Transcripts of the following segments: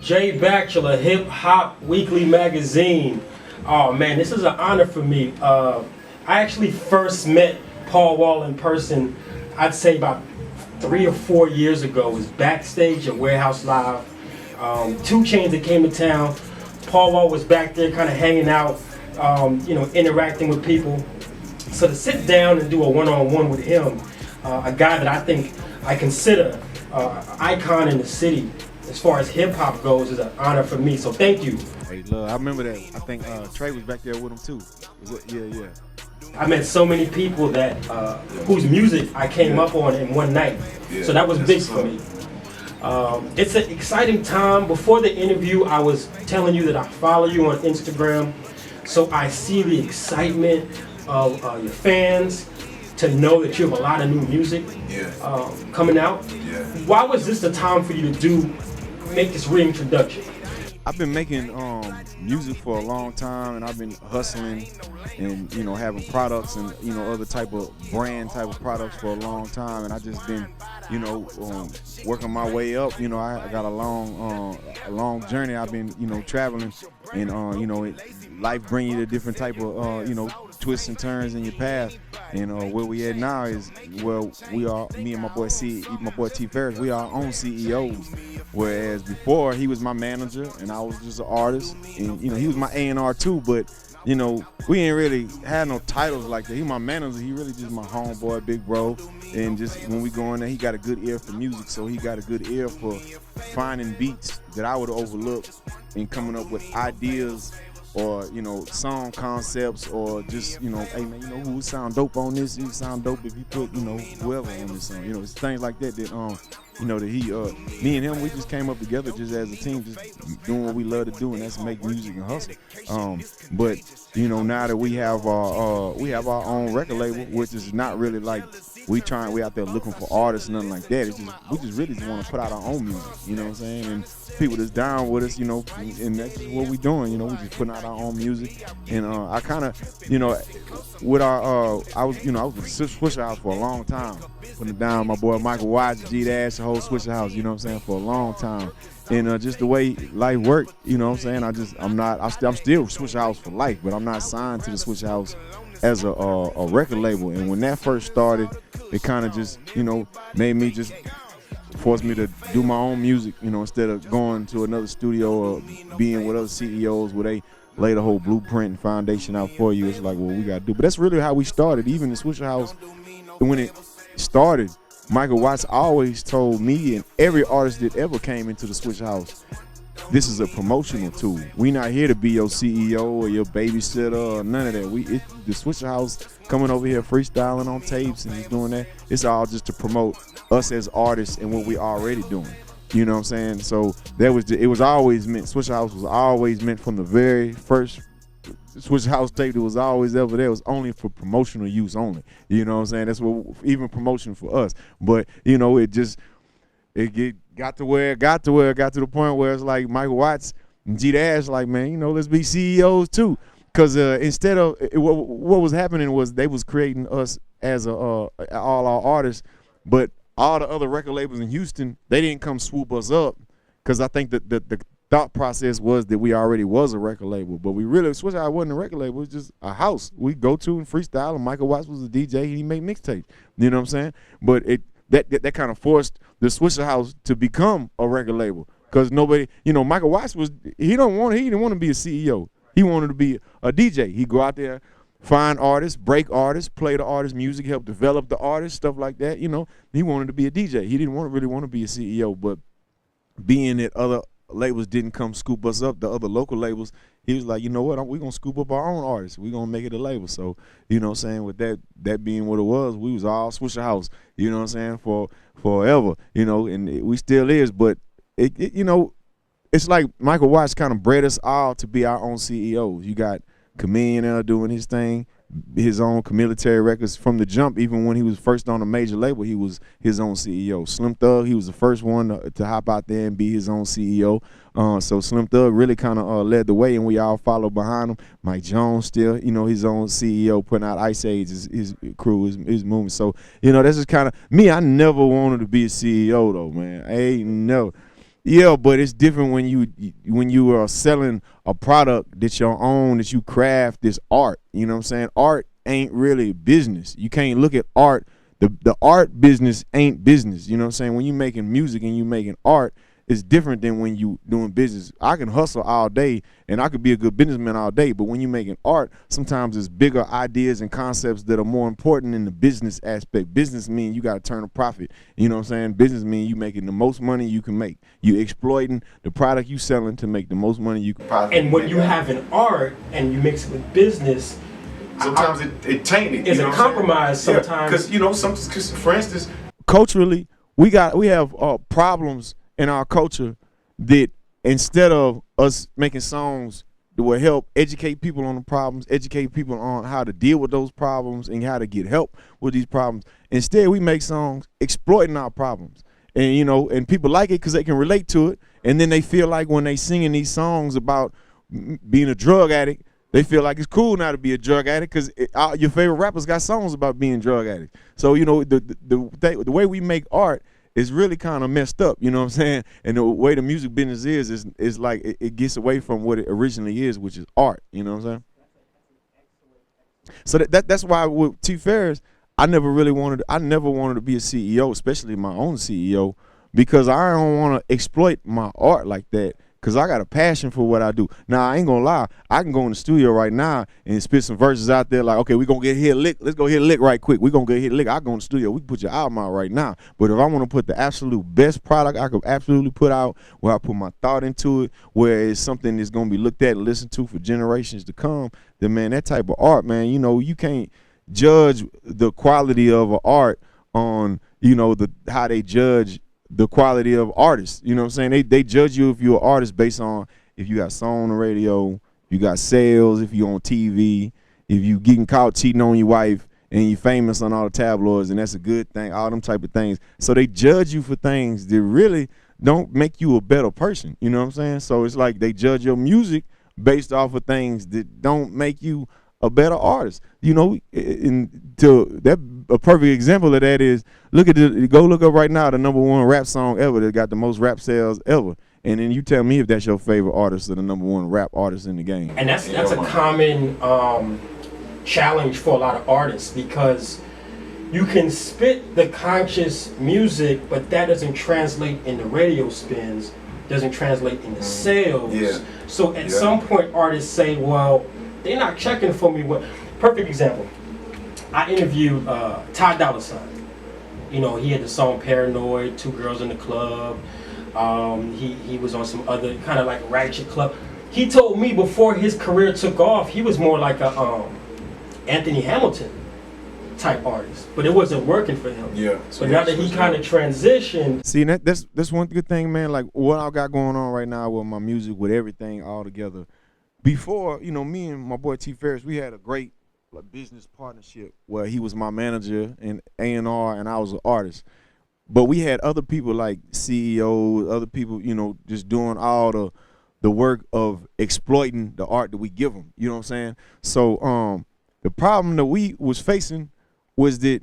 Jay Bachelor, Hip Hop Weekly Magazine. Oh man, this is an honor for me. I actually first met Paul Wall in person, I'd say about 3 or 4 years ago. It was backstage at Warehouse Live. 2 Chainz that came to town. Paul Wall was back there kind of hanging out, interacting with people. So to sit down and do a one-on-one with him, a guy that I consider an icon in the city as far as hip hop goes, is an honor for me. So thank you. Hey, look, I remember that. I think Trey was back there with him too. Yeah. I met so many people that whose music I came up on in one night. So that was big for me. It's an exciting time. Before the interview, I was telling you that I follow you on Instagram, so I see the excitement of your fans to know that you have a lot of new music coming out. Why was this the time for you to make this reintroduction? I've been making music for a long time, and I've been hustling and having products and other type of brand type of products for a long time, and I just been working my way up. I got a long journey. I've been traveling, and life bring you to different type of twists and turns in your path. And where we at now is we are, me and my boy T Ferris, we are our own CEOs. Whereas before he was my manager and I was just an artist, and he was my A&R too, but we ain't really had no titles like that. He my manager, he really just my homeboy, big bro. And just when we go in there, he got a good ear for music, so he got a good ear for finding beats that I would overlook and coming up with ideas or song concepts, or just hey man, who would sound dope on this? You sound dope if you put whoever on this song. It's things like that that me and him, we just came up together just as a team, just doing what we love to do, and that's make music and hustle. But now that we have our own record label, which is not really like we out there looking for artists, nothing like that. It's just we just really want to put out our own music, you know what I'm saying? And people that's down with us, and that's just what we doing, we just putting out our own music. And I kind of, with our I was with Swisher House for a long time, putting it down, my boy Michael Watts, G Dash, the whole Swisher House, you know what I'm saying, for a long time. And just the way life worked, you know what I'm saying, I'm still Swisher House for life, but I'm not signed to the Swisher House as a record label. And when that first started, it kind of just made me just forced me to do my own music, instead of going to another studio or being with other CEOs where they lay the whole blueprint and foundation out for you. It's like, well, we gotta do. But that's really how we started. Even the Swisher House, when it started, Michael Watts always told me and every artist that ever came into the Swisher House, this is a promotional tool. We not here to be your CEO or your babysitter or none of that. The Swisher House coming over here freestyling on tapes and just doing that, it's all just to promote us as artists and what we already doing. You know what I'm saying? So it was always meant, Swisher House was always meant from the very first Swisher House tape that was always ever there, was only for promotional use only. You know what I'm saying? That's what, even promotion for us. But it got to the point where it's like Michael Watts and G Dash, like, man, let's be CEOs too. Because instead of what was happening was they was creating us as all our artists, but all the other record labels in Houston, they didn't come swoop us up, because I think that the thought process was that we already was a record label. But we really, Swisher House wasn't a record label, it was just a house we go to and freestyle, and Michael Watts was a DJ, he made mixtapes. You know what I'm saying? But that kind of forced the Swisher House to become a record label, because nobody, Michael Watts he didn't want to be a CEO. He wanted to be a DJ. He'd go out there, find artists, break artists, play the artist music, help develop the artist, stuff like that. He wanted to be a DJ. He didn't really want to be a CEO. But being that other labels didn't come scoop us up, the other local labels, he was like, you know what, we're going to scoop up our own artists. We're going to make it a label. So, you know what I'm saying, with that being what it was, we was all Swisher House, you know what I'm saying, for forever, and we still is. But, it's like Michael Watts kind of bred us all to be our own CEOs. You got Chameleon doing his thing, his own Military Records from the jump. Even when he was first on a major label, he was his own CEO. Slim Thug, he was the first one to hop out there and be his own CEO. So Slim Thug really kind of led the way, and we all followed behind him. Mike Jones still, his own CEO, putting out Ice Age, his crew, his movement. So, that's just kind of me. I never wanted to be a CEO though, man. I ain't never. Yeah, but it's different when you are selling a product that's your own, that you craft this art. You know what I'm saying? Art ain't really business. You can't look at art. The art business ain't business. You know what I'm saying? When you making music and you making art, it's different than when you doing business. I can hustle all day and I could be a good businessman all day, but when you making art, sometimes it's bigger ideas and concepts that are more important in the business aspect. Business mean you got to turn a profit. You know what I'm saying? Business mean you making the most money you can make. You exploiting the product you selling to make the most money you can profit. And when you have an art and you mix it with business, sometimes it tainted. It's a compromise sometimes. Because, you know, cause for instance, culturally, we have problems in our culture that instead of us making songs that will help educate people on the problems, educate people on how to deal with those problems and how to get help with these problems, instead we make songs exploiting our problems. And, you know, and people like it because they can relate to it. And then they feel like when they singing these songs about being a drug addict, they feel like it's cool now to be a drug addict because your favorite rappers got songs about being drug addicts. So, you know, the way we make art is really kind of messed up, you know what I'm saying? And the way the music business is like it gets away from what it originally is, which is art, you know what I'm saying? So that's why with T. Ferris, I never wanted to be a CEO, especially my own CEO, because I don't want to exploit my art like that. Because I got a passion for what I do. Now, I ain't going to lie. I can go in the studio right now and spit some verses out there like, okay, we're going to get hit a lick. Let's go hit a lick right quick. We're going to get hit a lick. I go in the studio. We can put your album out right now. But if I want to put the absolute best product I could absolutely put out, where I put my thought into it, where it's something that's going to be looked at and listened to for generations to come, then, man, that type of art, man, you know, you can't judge the quality of an art on, you know, how they judge the quality of artists. You know what I'm saying? They judge you if you're an artist based on if you got song on the radio, you got sales, if you're on TV, if you getting caught cheating on your wife and you famous on all the tabloids, and that's a good thing, all them type of things. So they judge you for things that really don't make you a better person. You know what I'm saying? So it's like they judge your music based off of things that don't make you a better artist. You know, a perfect example of that is go look up right now the #1 rap song ever that got the most rap sales ever, and then you tell me if that's your favorite artist or the #1 rap artist in the game. And that's a common challenge for a lot of artists, because you can spit the conscious music, but that doesn't translate into radio spins, doesn't translate into sales. Yeah. So at some point artists say, well, they're not checking for me. Perfect example. I interviewed Ty Dolla $ign. You know, he had the song Paranoid, Two Girls in the Club. He was on some other kind of like ratchet club. He told me before his career took off, he was more like a Anthony Hamilton type artist, but it wasn't working for him. Yeah. So now that he kind of transitioned. See, that's one good thing, man. Like what I got going on right now with my music, with everything all together. Before, you know, me and my boy T. Ferris, we had a great business partnership where he was my manager in A&R and I was an artist. But we had other people like CEOs, other people, you know, just doing all the work of exploiting the art that we give them. You know what I'm saying? So the problem that we was facing was that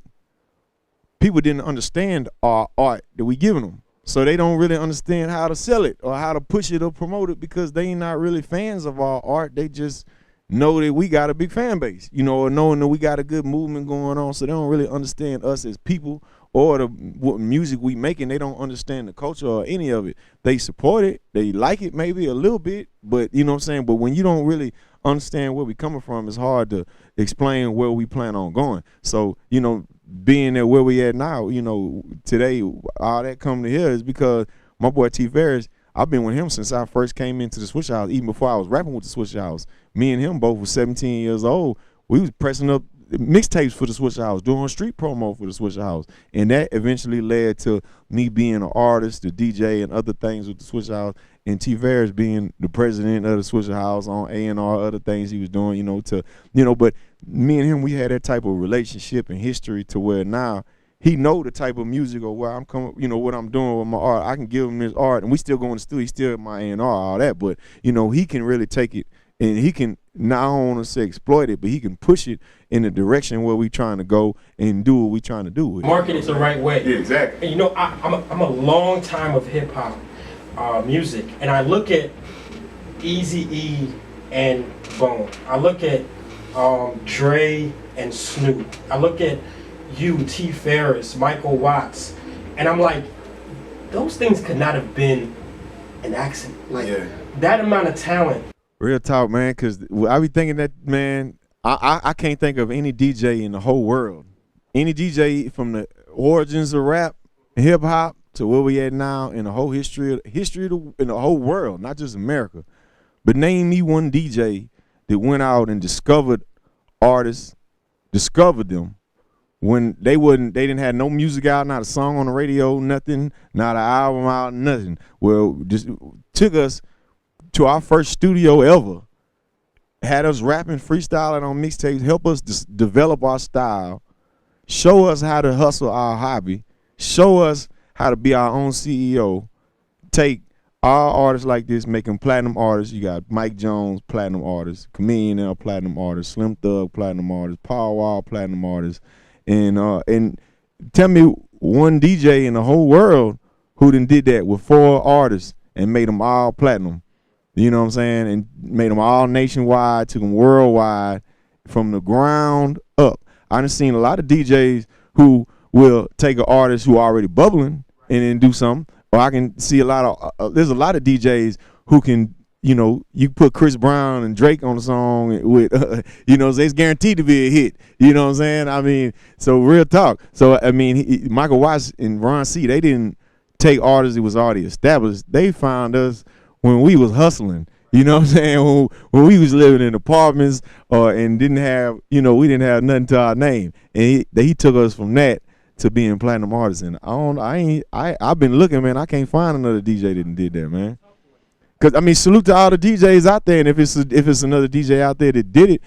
people didn't understand our art that we giving them. So they don't really understand how to sell it or how to push it or promote it because they not really fans of our art. They just know that we got a big fan base, you know, or knowing that we got a good movement going on. So they don't really understand us as people or what music we making. They don't understand the culture or any of it. They support it. They like it maybe a little bit, but you know what I'm saying? But when you don't really understand where we coming from, it's hard to explain where we plan on going. So, you know, being there where we at now, you know, today, all that come to here is because my boy T. Ferris, I've been with him since I first came into the Switch House, even before I was rapping with the Switch House. Me and him both were 17 years old. We was pressing up mixtapes for the Switch House, doing street promo for the Switch House. And that eventually led to me being an artist, the DJ, and other things with the Switch House. And T. Ferris being the president of the Switch House on A&R, other things he was doing, you know, but me and him, we had that type of relationship and history to where now he know the type of music or where I'm coming, you know, what I'm doing with my art. I can give him his art, and we still go in the studio. He's still my A&R, all that, but, you know, he can really take it, and he can, not I don't want to say exploit it, but he can push it in the direction where we trying to go and do what we trying to do with it. Market it the right way. Yeah, exactly. And, you know, I'm a long time of hip-hop. music, and I look at Eazy-E and Bone. I look at Dre and Snoop. I look at you, T. Ferris, Michael Watts, and I'm like, those things could not have been an accident. Like that amount of talent. Real talk, man, because I be thinking that, man, I can't think of any DJ in the whole world. Any DJ from the origins of rap, hip hop to where we at now in the whole history in the whole world, not just America. But name me one DJ that went out and discovered artists, discovered them when they didn't have no music out, not a song on the radio, nothing, not an album out, nothing. Well, just took us to our first studio ever, had us rapping, freestyling on mixtapes, help us develop our style, show us how to hustle our hobby, show us how to be our own CEO, take our artists like this, make them platinum artists. You got Mike Jones, platinum artist, Chameleon L, platinum artist, Slim Thug, platinum artist, Paul Wall, platinum artist, and tell me one DJ in the whole world who done did that with 4 artists and made them all platinum. You know what I'm saying? And made them all nationwide, took them worldwide from the ground up. I done seen a lot of DJs who will take an artist who already bubbling and then do something. Or I can see there's a lot of DJs who can, you put Chris Brown and Drake on a song with, it's guaranteed to be a hit. You know what I'm saying? I mean, so real talk. So, I mean, Michael Watts and Ron C, they didn't take artists that was already established. They found us when we was hustling, you know what I'm saying? When we was living in apartments and didn't have, we didn't have nothing to our name. And he took us from that to being platinum artists. And I've been looking, man. I can't find another DJ that did that, man. Cause I mean, salute to all the DJs out there, and if it's another DJ out there that did it,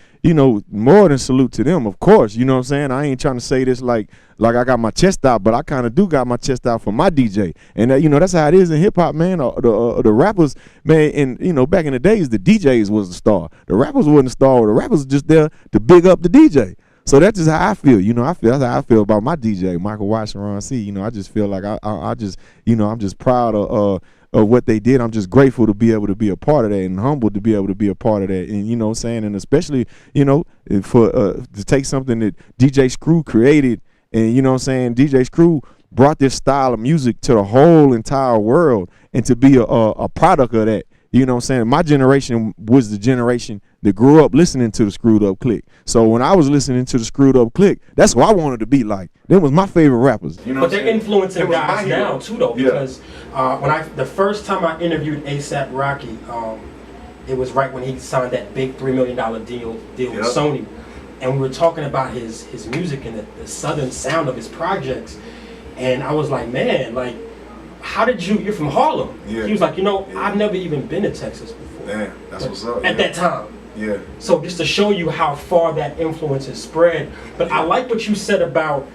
more than salute to them, of course. You know what I'm saying? I ain't trying to say this like I got my chest out, but I kind of do got my chest out for my DJ, and that's how it is in hip hop, man. The rappers, man, and back in the days, the DJs was the star. The rappers wasn't the star. The rappers was just there to big up the DJ. So that's just how I feel. That's how I feel about my DJ, Michael Watts and Ron C. I just feel like I just, I'm just proud of what they did. I'm just grateful to be able to be a part of that and humbled to be able to be a part of that. And you know what I'm saying? And especially, for to take something that DJ Screw created, and you know what I'm saying, DJ Screw brought this style of music to the whole entire world, and to be a product of that. You know what I'm saying? My generation was the generation that grew up listening to the Screwed Up Click. So when I was listening to the Screwed Up Click, that's what I wanted to be like. Them was my favorite rappers. But they're influencing guys now too, though, because the first time I interviewed A$AP Rocky, it was right when he signed that big $3 million deal with Sony, and we were talking about his music and the southern sound of his projects, and I was like, man, like, how did you're from Harlem? Yeah. He was like, I've never even been to Texas before. Damn, that's what's up. At that time. Yeah. So just to show you how far that influence has spread. But I like what you said about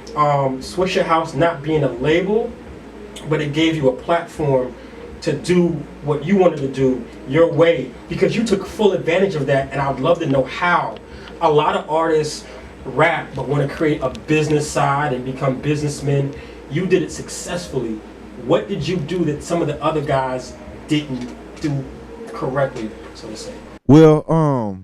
Swishahouse not being a label, but it gave you a platform to do what you wanted to do your way, because you took full advantage of that. And I'd love to know how. A lot of artists rap but want to create a business side and become businessmen. You did it successfully. What did you do that some of the other guys didn't do correctly, so to say? Well,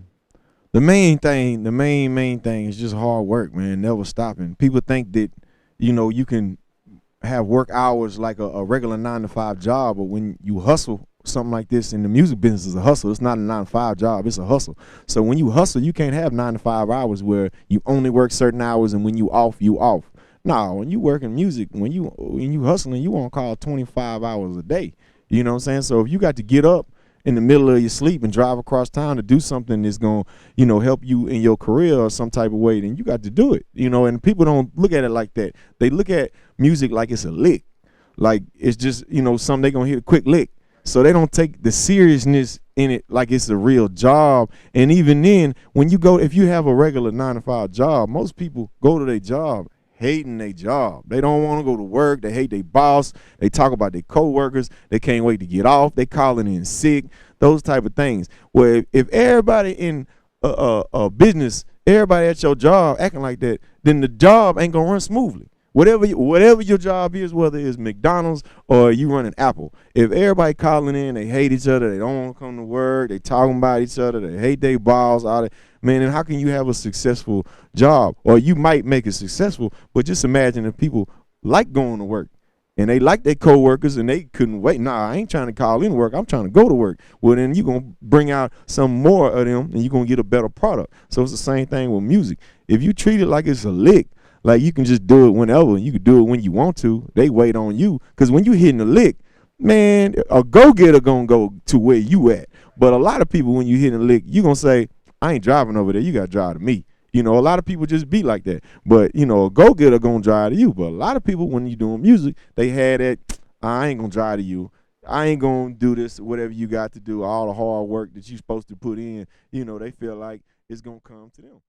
the main thing is just hard work, man. Never stopping. People think that, you can have work hours like a regular 9-to-5 job, but when you hustle something like this in the music business, is a hustle. It's not a 9-to-5 job. It's a hustle. So when you hustle, you can't have 9-to-5 hours where you only work certain hours, and when you off, you off. No, when you work in music, when you hustling, you on call 25 hours a day. You know what I'm saying? So if you got to get up in the middle of your sleep and drive across town to do something that's going to, help you in your career or some type of way, then you got to do it. And people don't look at it like that. They look at music like it's a lick. Like it's just, something they going to hit a quick lick. So they don't take the seriousness in it like it's a real job. And even then, if you have a regular 9-to-5 job, most people go to their job hating their job. They don't want to go to work. They hate their boss. They talk about their coworkers. They can't wait to get off. They calling in sick. Those type of things. Where if everybody in a business, everybody at your job acting like that, then the job ain't gonna run smoothly. whatever your job is, whether it's McDonald's or you running Apple, if everybody calling in, they hate each other, they don't want to come to work, they talking about each other, they hate their boss, all that, man, then how can you have a successful job? Or you might make it successful, but just imagine if people like going to work and they like their coworkers and they couldn't wait. Nah, I ain't trying to call in work. I'm trying to go to work. Well, then you're going to bring out some more of them and you're going to get a better product. So it's the same thing with music. If you treat it like it's a lick, like you can just do it whenever, you can do it when you want to, they wait on you. Because when you hitting a lick, man, a go-getter going to go to where you at. But a lot of people, when you hitting a lick, you going to say, I ain't driving over there. You got to drive to me. You know, a lot of people just be like that. But, you know, a go-getter going to drive to you. But a lot of people, when you doing music, they had that, I ain't going to drive to you. I ain't going to do this, whatever you got to do, all the hard work that you supposed to put in, you know, they feel like it's going to come to them.